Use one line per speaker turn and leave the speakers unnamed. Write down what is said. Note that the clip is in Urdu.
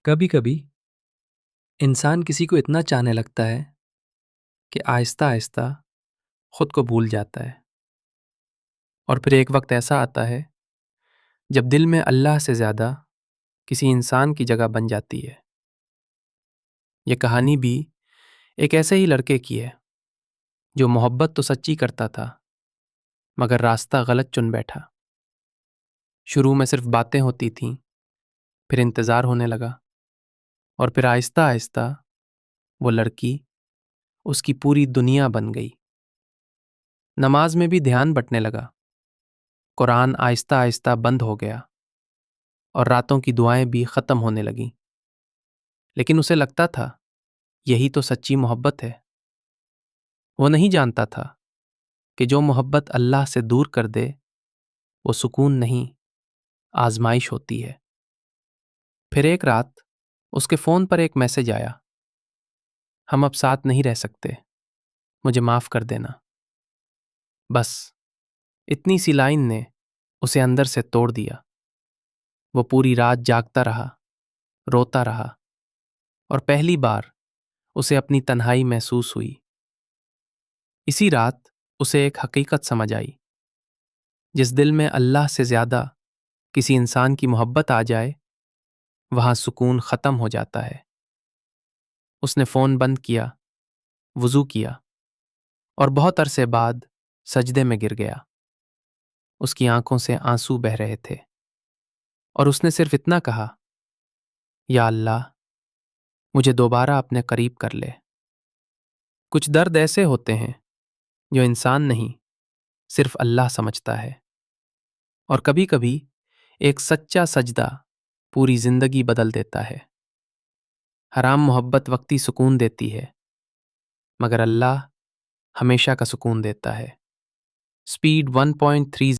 کبھی کبھی انسان کسی کو اتنا چاہنے لگتا ہے کہ آہستہ آہستہ خود کو بھول جاتا ہے، اور پھر ایک وقت ایسا آتا ہے جب دل میں اللہ سے زیادہ کسی انسان کی جگہ بن جاتی ہے۔ یہ کہانی بھی ایک ایسے ہی لڑکے کی ہے جو محبت تو سچی کرتا تھا مگر راستہ غلط چن بیٹھا۔ شروع میں صرف باتیں ہوتی تھیں، پھر انتظار ہونے لگا، اور پھر آہستہ آہستہ وہ لڑکی اس کی پوری دنیا بن گئی۔ نماز میں بھی دھیان بٹنے لگا، قرآن آہستہ آہستہ بند ہو گیا، اور راتوں کی دعائیں بھی ختم ہونے لگیں۔ لیکن اسے لگتا تھا یہی تو سچی محبت ہے۔ وہ نہیں جانتا تھا کہ جو محبت اللہ سے دور کر دے وہ سکون نہیں، آزمائش ہوتی ہے۔ پھر ایک رات اس کے فون پر ایک میسج آیا، ہم اب ساتھ نہیں رہ سکتے، مجھے معاف کر دینا۔ بس اتنی سی لائن نے اسے اندر سے توڑ دیا۔ وہ پوری رات جاگتا رہا، روتا رہا، اور پہلی بار اسے اپنی تنہائی محسوس ہوئی۔ اسی رات اسے ایک حقیقت سمجھ آئی، جس دل میں اللہ سے زیادہ کسی انسان کی محبت آ جائے وہاں سکون ختم ہو جاتا ہے۔ اس نے فون بند کیا، وضو کیا، اور بہت عرصے بعد سجدے میں گر گیا۔ اس کی آنکھوں سے آنسو بہہ رہے تھے، اور اس نے صرف اتنا کہا، یا اللہ مجھے دوبارہ اپنے قریب کر لے۔ کچھ درد ایسے ہوتے ہیں جو انسان نہیں، صرف اللہ سمجھتا ہے، اور کبھی کبھی ایک سچا سجدہ پوری زندگی بدل دیتا ہے۔ حرام محبت وقتی سکون دیتی ہے، مگر اللہ ہمیشہ کا سکون دیتا ہے۔ سپیڈ 1.3